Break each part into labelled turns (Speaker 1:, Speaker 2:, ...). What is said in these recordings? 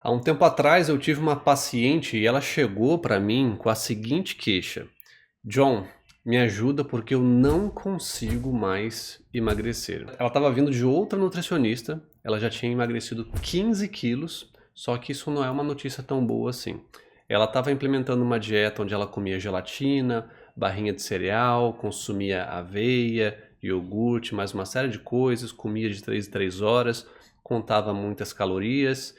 Speaker 1: Há um tempo atrás eu tive uma paciente e ela chegou para mim com a seguinte queixa: John, me ajuda porque eu não consigo mais emagrecer. Ela estava vindo de outra nutricionista, ela já tinha emagrecido 15 quilos, só que isso não é uma notícia tão boa assim. Ela estava implementando uma dieta onde ela comia gelatina, barrinha de cereal, consumia aveia, iogurte, mais uma série de coisas, comia de 3 em 3 horas, contava muitas calorias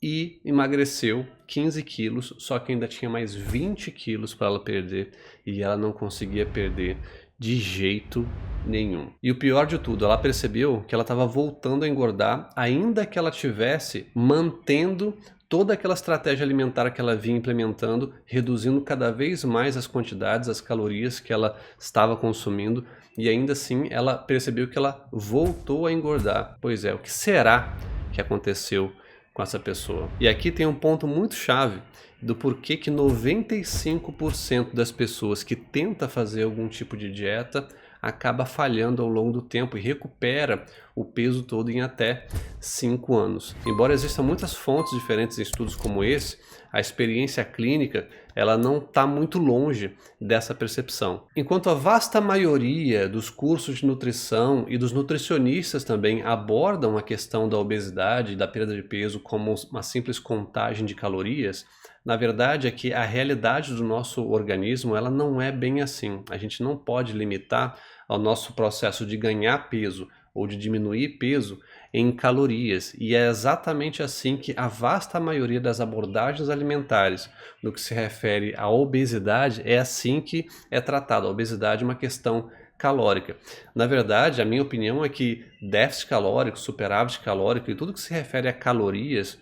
Speaker 1: e emagreceu 15 quilos, só que ainda tinha mais 20 quilos para ela perder e ela não conseguia perder de jeito nenhum. E o pior de tudo, ela percebeu que ela estava voltando a engordar, ainda que ela tivesse mantendo toda aquela estratégia alimentar que ela vinha implementando, reduzindo cada vez mais as quantidades, as calorias que ela estava consumindo, e ainda assim ela percebeu que ela voltou a engordar. Pois é, o que será que aconteceu com essa pessoa? E aqui tem um ponto muito chave do porquê que 95% das pessoas que tenta fazer algum tipo de dieta acaba falhando ao longo do tempo e recupera o peso todo em até 5 anos. Embora existam muitas fontes diferentes em estudos como esse, a experiência clínica ela não está muito longe dessa percepção. Enquanto a vasta maioria dos cursos de nutrição e dos nutricionistas também abordam a questão da obesidade e da perda de peso como uma simples contagem de calorias, na verdade é que a realidade do nosso organismo ela não é bem assim. A gente não pode limitar ao nosso processo de ganhar peso ou de diminuir peso em calorias. E é exatamente assim que a vasta maioria das abordagens alimentares no que se refere à obesidade é assim que é tratada. A obesidade é uma questão calórica. Na verdade, a minha opinião é que déficit calórico, superávit calórico e tudo que se refere a calorias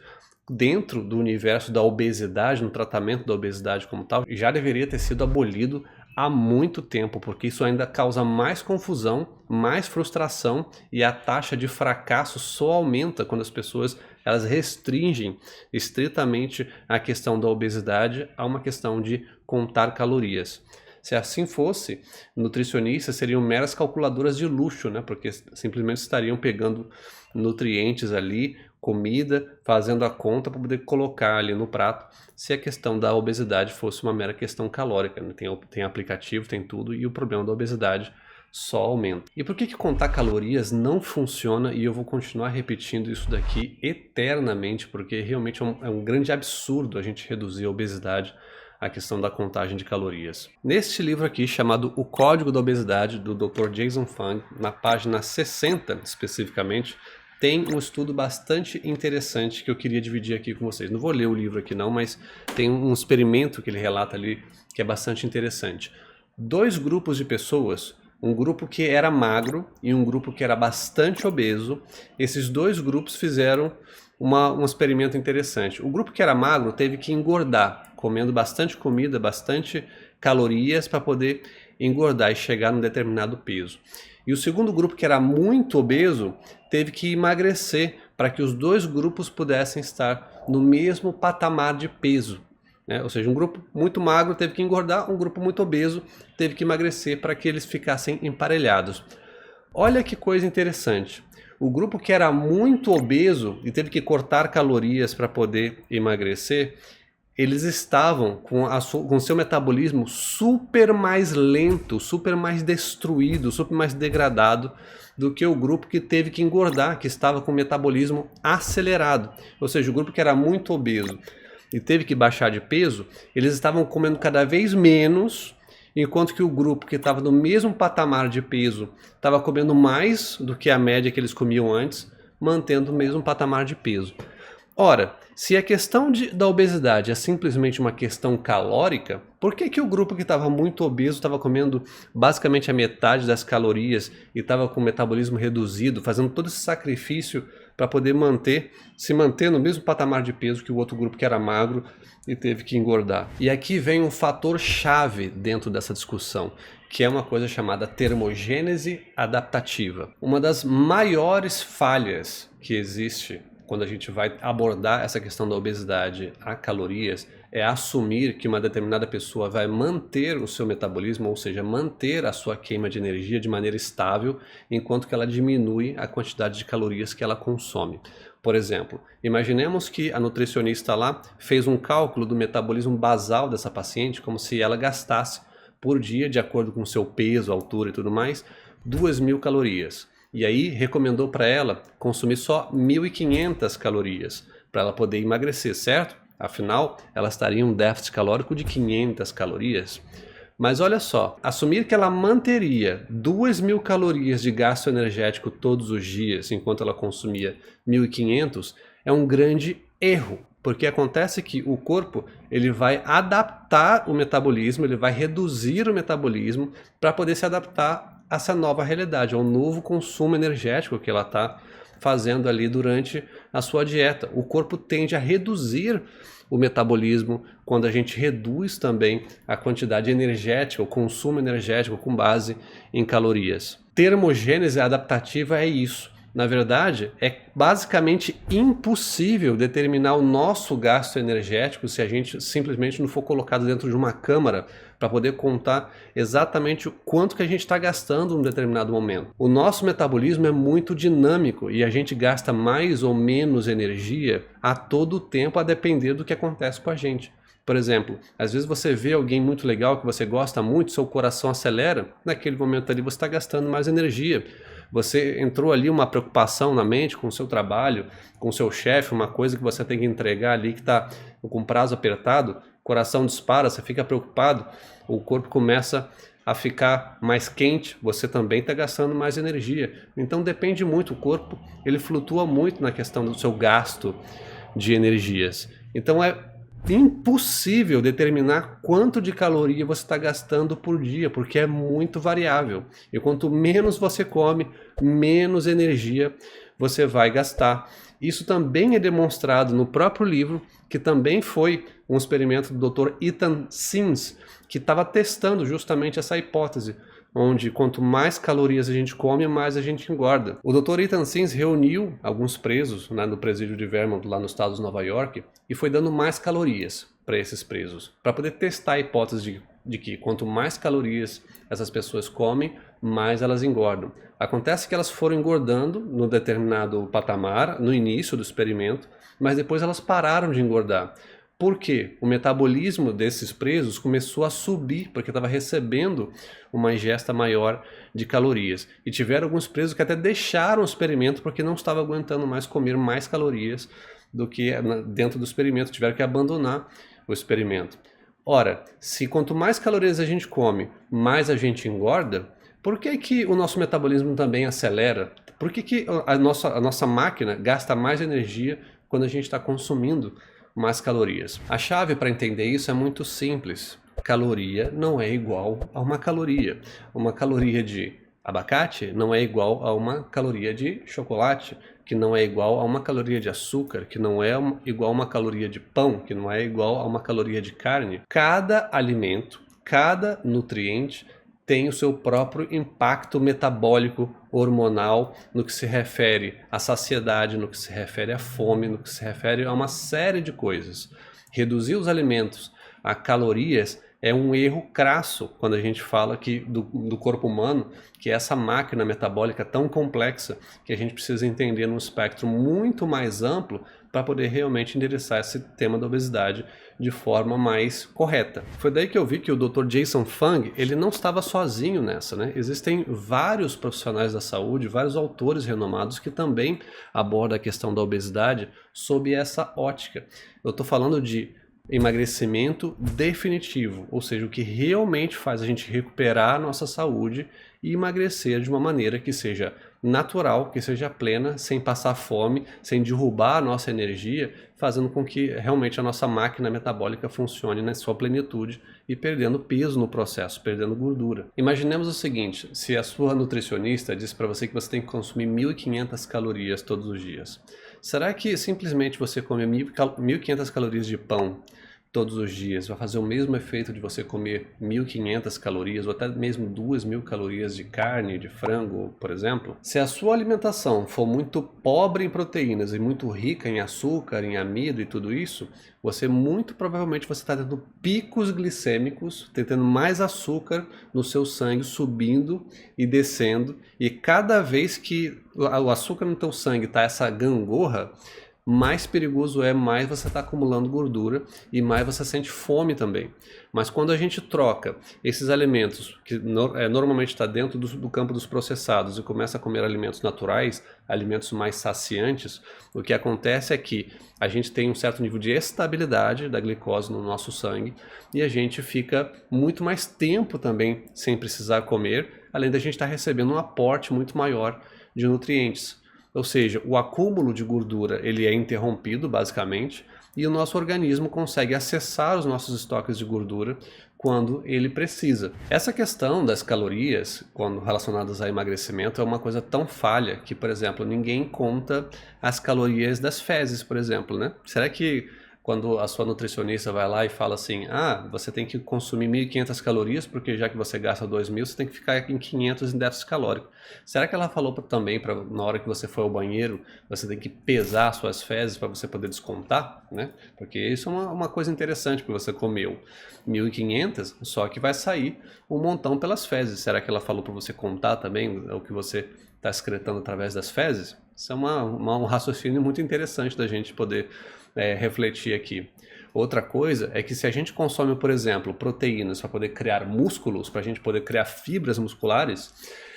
Speaker 1: dentro do universo da obesidade, no tratamento da obesidade como tal, já deveria ter sido abolido há muito tempo, porque isso ainda causa mais confusão, mais frustração e a taxa de fracasso só aumenta quando as pessoas elas restringem estritamente a questão da obesidade a uma questão de contar calorias. Se assim fosse, nutricionistas seriam meras calculadoras de luxo, né? Porque simplesmente estariam pegando nutrientes ali, comida, fazendo a conta para poder colocar ali no prato, se a questão da obesidade fosse uma mera questão calórica, né? Tem aplicativo, tem tudo, e o problema da obesidade só aumenta. E por que contar calorias não funciona? E eu vou continuar repetindo isso daqui eternamente, porque realmente é um grande absurdo a gente reduzir a obesidade a questão da contagem de calorias. Neste livro aqui, chamado O Código da Obesidade, do Dr. Jason Fung, na página 60 especificamente, tem um estudo bastante interessante que eu queria dividir aqui com vocês. Não vou ler o livro aqui não, mas tem um experimento que ele relata ali que é bastante interessante. 2 grupos de pessoas, um grupo que era magro e um grupo que era bastante obeso, esses 2 grupos fizeram um experimento interessante. O grupo que era magro teve que engordar, comendo bastante comida, bastante calorias para poder engordar e chegar num determinado peso. E o segundo grupo, que era muito obeso, teve que emagrecer para que os 2 grupos pudessem estar no mesmo patamar de peso. Né? Ou seja, um grupo muito magro teve que engordar, um grupo muito obeso teve que emagrecer para que eles ficassem emparelhados. Olha que coisa interessante. O grupo que era muito obeso e teve que cortar calorias para poder emagrecer, eles estavam com seu metabolismo super mais lento, super mais destruído, super mais degradado do que o grupo que teve que engordar, que estava com o metabolismo acelerado. Ou seja, o grupo que era muito obeso e teve que baixar de peso, eles estavam comendo cada vez menos, enquanto que o grupo que estava no mesmo patamar de peso estava comendo mais do que a média que eles comiam antes, mantendo o mesmo patamar de peso. Ora, se a questão da obesidade é simplesmente uma questão calórica, por que o grupo que estava muito obeso estava comendo basicamente a metade das calorias e estava com o metabolismo reduzido, fazendo todo esse sacrifício para poder se manter no mesmo patamar de peso que o outro grupo que era magro e teve que engordar? E aqui vem um fator chave dentro dessa discussão, que é uma coisa chamada termogênese adaptativa. Uma das maiores falhas que existe quando a gente vai abordar essa questão da obesidade a calorias, é assumir que uma determinada pessoa vai manter o seu metabolismo, ou seja, manter a sua queima de energia de maneira estável, enquanto que ela diminui a quantidade de calorias que ela consome. Por exemplo, imaginemos que a nutricionista lá fez um cálculo do metabolismo basal dessa paciente, como se ela gastasse por dia, de acordo com o seu peso, altura e tudo mais, 2.000 calorias. E aí recomendou para ela consumir só 1.500 calorias para ela poder emagrecer, certo? Afinal, ela estaria em um déficit calórico de 500 calorias. Mas olha só, assumir que ela manteria 2.000 calorias de gasto energético todos os dias, enquanto ela consumia 1.500, é um grande erro. Porque acontece que o corpo ele vai adaptar o metabolismo, ele vai reduzir o metabolismo para poder se adaptar a essa nova realidade, ao novo consumo energético que ela está fazendo ali durante a sua dieta. O corpo tende a reduzir o metabolismo quando a gente reduz também a quantidade energética, o consumo energético com base em calorias. Termogênese adaptativa é isso. Na verdade, é basicamente impossível determinar o nosso gasto energético se a gente simplesmente não for colocado dentro de uma câmara para poder contar exatamente o quanto que a gente está gastando em um determinado momento. O nosso metabolismo é muito dinâmico e a gente gasta mais ou menos energia a todo tempo a depender do que acontece com a gente. Por exemplo, às vezes você vê alguém muito legal que você gosta muito, seu coração acelera, naquele momento ali você está gastando mais energia. Você entrou ali uma preocupação na mente com o seu trabalho, com o seu chefe, uma coisa que você tem que entregar ali que está com prazo apertado, o coração dispara, você fica preocupado, o corpo começa a ficar mais quente, você também está gastando mais energia. Então depende muito, o corpo ele flutua muito na questão do seu gasto de energias. Então é impossível determinar quanto de caloria você está gastando por dia, porque é muito variável. E quanto menos você come, menos energia você vai gastar. Isso também é demonstrado no próprio livro, que também foi um experimento do Dr. Ethan Sims, que estava testando justamente essa hipótese, onde quanto mais calorias a gente come, mais a gente engorda. O Dr. Ethan Sims reuniu alguns presos no presídio de Vermont, lá no estado de Nova York, e foi dando mais calorias para esses presos, para poder testar a hipótese de que quanto mais calorias essas pessoas comem, mais elas engordam. Acontece que elas foram engordando no determinado patamar, no início do experimento, mas depois elas pararam de engordar. Por quê? O metabolismo desses presos começou a subir, porque estava recebendo uma ingesta maior de calorias. E tiveram alguns presos que até deixaram o experimento porque não estavam aguentando mais comer mais calorias do que dentro do experimento, tiveram que abandonar o experimento. Ora, se quanto mais calorias a gente come, mais a gente engorda, por que que o nosso metabolismo também acelera? Por que que a nossa máquina gasta mais energia quando a gente está consumindo mais calorias? A chave para entender isso é muito simples. Caloria não é igual a uma caloria. Uma caloria de abacate não é igual a uma caloria de chocolate, que não é igual a uma caloria de açúcar, que não é igual a uma caloria de pão, que não é igual a uma caloria de carne. Cada alimento, cada nutriente tem o seu próprio impacto metabólico, hormonal, no que se refere à saciedade, no que se refere à fome, no que se refere a uma série de coisas. Reduzir os alimentos a calorias é um erro crasso quando a gente fala do corpo humano, que é essa máquina metabólica tão complexa que a gente precisa entender num espectro muito mais amplo para poder realmente endereçar esse tema da obesidade de forma mais correta. Foi daí que eu vi que o Dr. Jason Fung, ele não estava sozinho nessa, né? Existem vários profissionais da saúde, vários autores renomados que também abordam a questão da obesidade sob essa ótica. Eu estou falando de emagrecimento definitivo, ou seja, o que realmente faz a gente recuperar a nossa saúde e emagrecer de uma maneira que seja natural, que seja plena, sem passar fome, sem derrubar a nossa energia, fazendo com que realmente a nossa máquina metabólica funcione na sua plenitude e perdendo peso no processo, perdendo gordura. Imaginemos o seguinte, se a sua nutricionista diz para você que você tem que consumir 1.500 calorias todos os dias, será que simplesmente você come 1.500 calorias de pão todos os dias, vai fazer o mesmo efeito de você comer 1.500 calorias ou até mesmo 2.000 calorias de carne, de frango, por exemplo. Se a sua alimentação for muito pobre em proteínas e muito rica em açúcar, em amido e tudo isso, você muito provavelmente você está tendo picos glicêmicos, tendo mais açúcar no seu sangue subindo e descendo, e cada vez que o açúcar no teu sangue está essa gangorra, mais perigoso é, mais você está acumulando gordura e mais você sente fome também. Mas quando a gente troca esses alimentos, que normalmente está dentro do campo dos processados, e começa a comer alimentos naturais, alimentos mais saciantes, o que acontece é que a gente tem um certo nível de estabilidade da glicose no nosso sangue e a gente fica muito mais tempo também sem precisar comer, além da gente estar recebendo um aporte muito maior de nutrientes. Ou seja, o acúmulo de gordura ele é interrompido basicamente e o nosso organismo consegue acessar os nossos estoques de gordura quando ele precisa. Essa questão das calorias, quando relacionadas a emagrecimento, é uma coisa tão falha que, por exemplo, ninguém conta as calorias das fezes, por exemplo, né? Será que quando a sua nutricionista vai lá e fala assim, você tem que consumir 1.500 calorias, porque já que você gasta 2.000, você tem que ficar em 500 em déficit calórico. Será que ela falou também para na hora que você for ao banheiro, você tem que pesar suas fezes para você poder descontar, né? Porque isso é uma coisa interessante, porque você comeu 1.500, só que vai sair um montão pelas fezes. Será que ela falou para você contar também o que você está excretando através das fezes? Isso é um raciocínio muito interessante da gente poder refletir aqui. Outra coisa é que se a gente consome, por exemplo, proteínas para poder criar músculos, para a gente poder criar fibras musculares,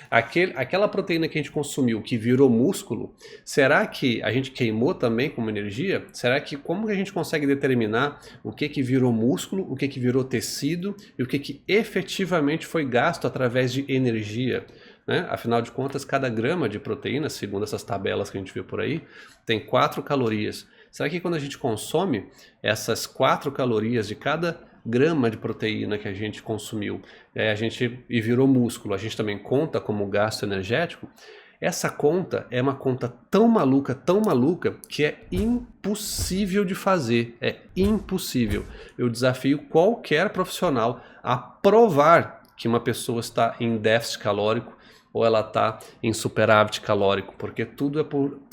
Speaker 1: aquela proteína que a gente consumiu que virou músculo, será que a gente queimou também como energia? Será que como que a gente consegue determinar o que virou músculo, o que virou tecido e o que efetivamente foi gasto através de energia? Né? Afinal de contas, cada grama de proteína, segundo essas tabelas que a gente viu por aí, tem 4 calorias. Será que quando a gente consome essas 4 calorias de cada grama de proteína que a gente consumiu e virou músculo, a gente também conta como gasto energético? Essa conta é uma conta tão maluca, que é impossível de fazer. É impossível. Eu desafio qualquer profissional a provar que uma pessoa está em déficit calórico ou ela está em superávit calórico, porque tudo é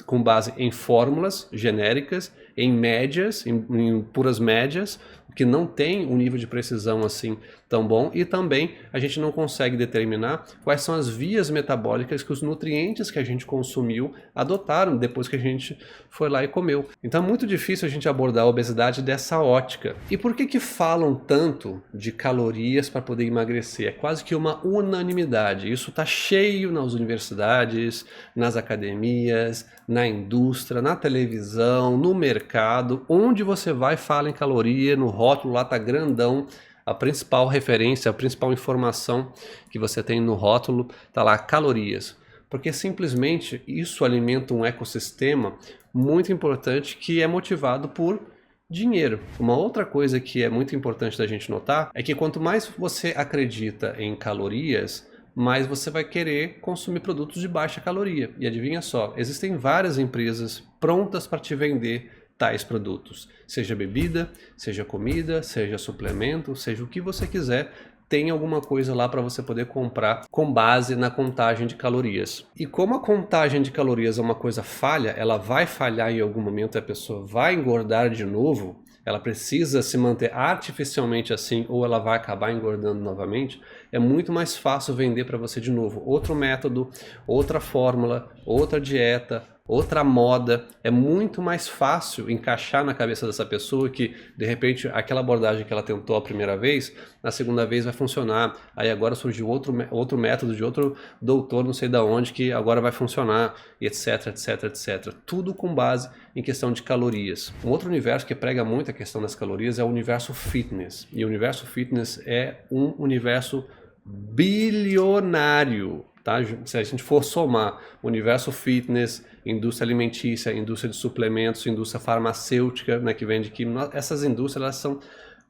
Speaker 1: com base em fórmulas genéricas, em médias, em puras médias, que não tem um nível de precisão assim tão bom, e também a gente não consegue determinar quais são as vias metabólicas que os nutrientes que a gente consumiu adotaram depois que a gente foi lá e comeu. Então é muito difícil a gente abordar a obesidade dessa ótica. E por que falam tanto de calorias para poder emagrecer? É quase que uma unanimidade. Isso está cheio nas universidades, nas academias, na indústria, na televisão, no mercado. Onde você vai fala em caloria, no rótulo lá tá grandão. A principal referência, a principal informação que você tem no rótulo tá lá, calorias. Porque simplesmente isso alimenta um ecossistema muito importante que é motivado por dinheiro. Uma outra coisa que é muito importante da gente notar é que quanto mais você acredita em calorias, mais você vai querer consumir produtos de baixa caloria. E adivinha só, existem várias empresas prontas para te vender tais produtos. Seja bebida, seja comida, seja suplemento, seja o que você quiser, tem alguma coisa lá para você poder comprar com base na contagem de calorias. E como a contagem de calorias é uma coisa falha, ela vai falhar em algum momento e a pessoa vai engordar de novo, ela precisa se manter artificialmente assim ou ela vai acabar engordando novamente, é muito mais fácil vender para você de novo outro método, outra fórmula, outra dieta, outra moda. É muito mais fácil encaixar na cabeça dessa pessoa que, de repente, aquela abordagem que ela tentou a primeira vez, na segunda vez vai funcionar. Aí agora surgiu outro método de outro doutor, não sei da onde, que agora vai funcionar, e etc, etc, etc. Tudo com base em questão de calorias. Um outro universo que prega muito a questão das calorias é o universo fitness. E o universo fitness é um universo bilionário. Tá? Se a gente for somar o universo fitness, indústria alimentícia, indústria de suplementos, indústria farmacêutica, né, que vende química, essas indústrias elas são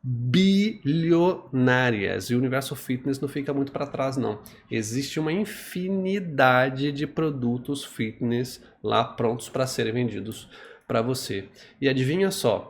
Speaker 1: bilionárias e o universo fitness não fica muito para trás não. Existe uma infinidade de produtos fitness lá prontos para serem vendidos para você. E adivinha só,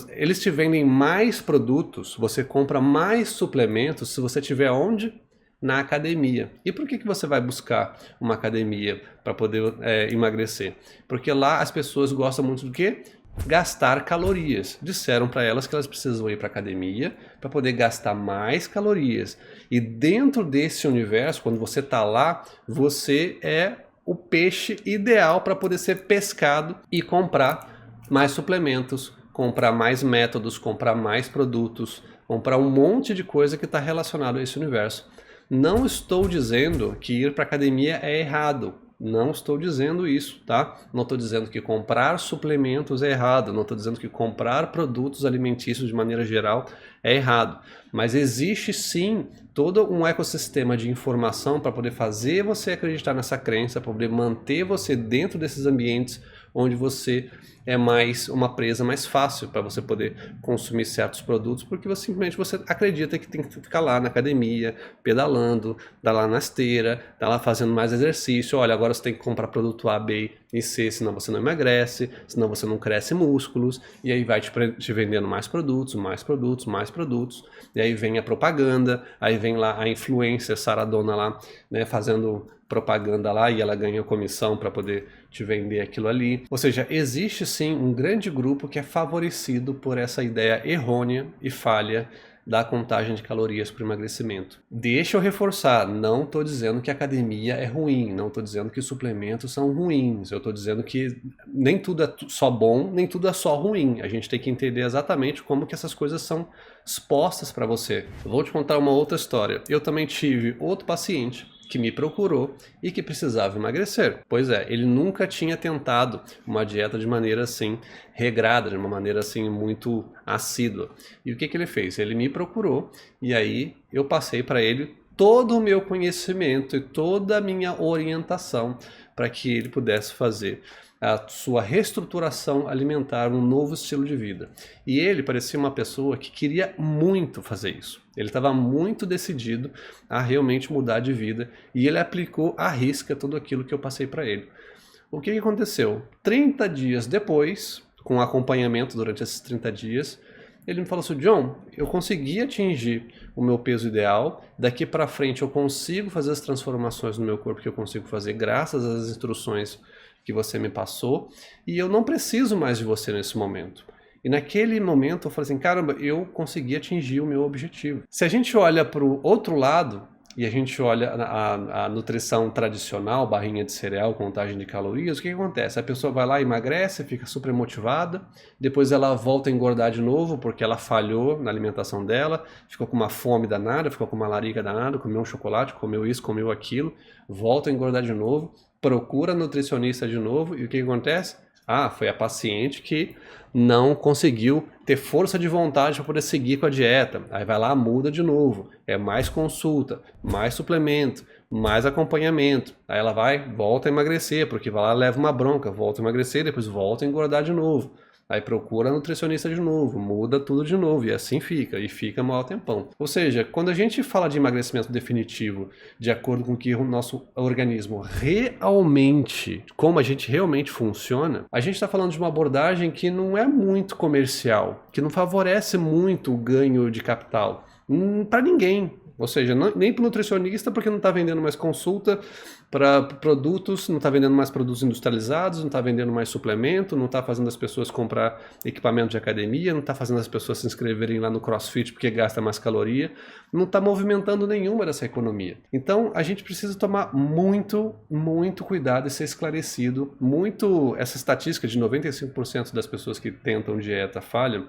Speaker 1: Eles te vendem mais produtos, você compra mais suplementos se você tiver onde? Na academia. E por que você vai buscar uma academia para poder emagrecer? Porque lá as pessoas gostam muito do quê? Gastar calorias. Disseram para elas que elas precisam ir para academia para poder gastar mais calorias. E dentro desse universo, quando você está lá, você é o peixe ideal para poder ser pescado e comprar mais suplementos, comprar mais métodos, comprar mais produtos, comprar um monte de coisa que está relacionado a esse universo. Não estou dizendo que ir para academia é errado. Não estou dizendo isso, tá? Não estou dizendo que comprar suplementos é errado, não estou dizendo que comprar produtos alimentícios de maneira geral é errado. Mas existe sim todo um ecossistema de informação para poder fazer você acreditar nessa crença, para poder manter você dentro desses ambientes onde você é mais uma presa mais fácil para você poder consumir certos produtos, porque simplesmente você acredita que tem que ficar lá na academia, pedalando, tá lá na esteira, tá lá fazendo mais exercício. Olha, agora você tem que comprar produto A, B e C, senão você não emagrece, senão você não cresce músculos, e aí vai te vendendo mais produtos, mais produtos, mais produtos, e aí vem a propaganda, aí vem lá a influencer saradona lá, né, fazendo propaganda lá e ela ganha comissão para poder te vender aquilo ali. Ou seja, existe sim um grande grupo que é favorecido por essa ideia errônea e falha da contagem de calorias para o emagrecimento. Deixa eu reforçar, não estou dizendo que academia é ruim, não estou dizendo que suplementos são ruins, eu estou dizendo que nem tudo é só bom, nem tudo é só ruim. A gente tem que entender exatamente como que essas coisas são expostas para você. Eu vou te contar uma outra história. Eu também tive outro paciente que me procurou e que precisava emagrecer. Pois é, ele nunca tinha tentado uma dieta de maneira assim regrada, de uma maneira assim muito assídua. E o que ele fez? Ele me procurou e aí eu passei para ele todo o meu conhecimento e toda a minha orientação para que ele pudesse fazer a sua reestruturação alimentar, um novo estilo de vida. E ele parecia uma pessoa que queria muito fazer isso. Ele estava muito decidido a realmente mudar de vida e ele aplicou à risca tudo aquilo que eu passei para ele. O que aconteceu? 30 dias depois, com acompanhamento durante esses 30 dias, ele me falou assim: John, eu consegui atingir o meu peso ideal, daqui para frente eu consigo fazer as transformações no meu corpo que eu consigo fazer graças às instruções que você me passou, e eu não preciso mais de você nesse momento. E naquele momento eu falei assim, caramba, eu consegui atingir o meu objetivo. Se a gente olha para o outro lado, e a gente olha a nutrição tradicional, barrinha de cereal, contagem de calorias, o que acontece? A pessoa vai lá, emagrece, fica super motivada, depois ela volta a engordar de novo, porque ela falhou na alimentação dela, ficou com uma fome danada, ficou com uma larica danada, comeu um chocolate, comeu isso, comeu aquilo, volta a engordar de novo, procura nutricionista de novo, e o que acontece? Ah, foi a paciente que não conseguiu ter força de vontade para poder seguir com a dieta. Aí vai lá, muda de novo. É mais consulta, mais suplemento, mais acompanhamento. Aí ela vai, volta a emagrecer, porque vai lá, leva uma bronca, volta a emagrecer, depois volta a engordar de novo. Aí procura nutricionista de novo, muda tudo de novo e assim fica, e fica maior tempão. Ou seja, quando a gente fala de emagrecimento definitivo, de acordo com o que o nosso organismo realmente, como a gente realmente funciona, a gente está falando de uma abordagem que não é muito comercial, que não favorece muito o ganho de capital para ninguém. Ou seja, nem para o nutricionista, porque não está vendendo mais consulta para produtos, não está vendendo mais produtos industrializados, não está vendendo mais suplemento, não está fazendo as pessoas comprar equipamento de academia, não está fazendo as pessoas se inscreverem lá no CrossFit porque gasta mais caloria, não está movimentando nenhuma dessa economia. Então a gente precisa tomar muito, muito cuidado e ser esclarecido. Essa estatística de 95% das pessoas que tentam dieta falham.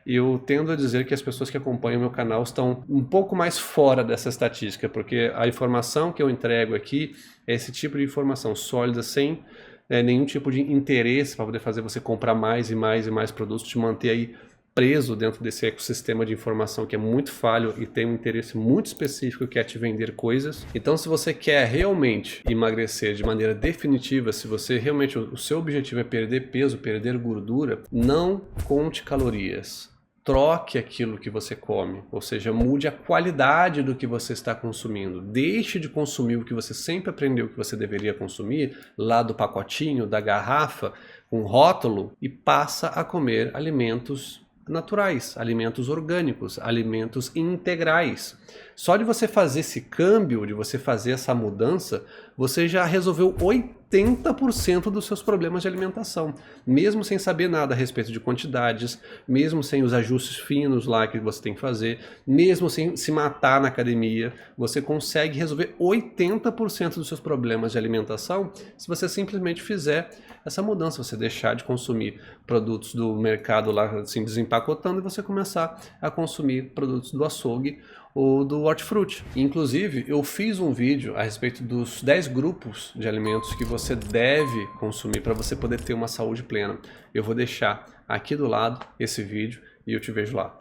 Speaker 1: Eu tendo a dizer que as pessoas que acompanham o meu canal estão um pouco mais fora dessa estatística, porque a informação que eu entrego aqui é esse tipo de informação sólida, sem nenhum tipo de interesse para poder fazer você comprar mais e mais e mais produtos, te manter aí preso dentro desse ecossistema de informação que é muito falho e tem um interesse muito específico que é te vender coisas. Então, se você quer realmente emagrecer de maneira definitiva, se você realmente, o seu objetivo é perder peso, perder gordura, não conte calorias. Troque aquilo que você come, ou seja, mude a qualidade do que você está consumindo. Deixe de consumir o que você sempre aprendeu que você deveria consumir, lá do pacotinho, da garrafa, com rótulo, e passa a comer alimentos naturais, alimentos orgânicos, alimentos integrais. Só de você fazer esse câmbio, de você fazer essa mudança, você já resolveu 80% dos seus problemas de alimentação, mesmo sem saber nada a respeito de quantidades, mesmo sem os ajustes finos lá que você tem que fazer, mesmo sem se matar na academia, você consegue resolver 80% dos seus problemas de alimentação se você simplesmente fizer essa mudança, você deixar de consumir produtos do mercado lá assim desempacotando e você começar a consumir produtos do açougue ou do hortifruti. Inclusive, eu fiz um vídeo a respeito dos 10 grupos de alimentos que você deve consumir para você poder ter uma saúde plena. Eu vou deixar aqui do lado esse vídeo e eu te vejo lá.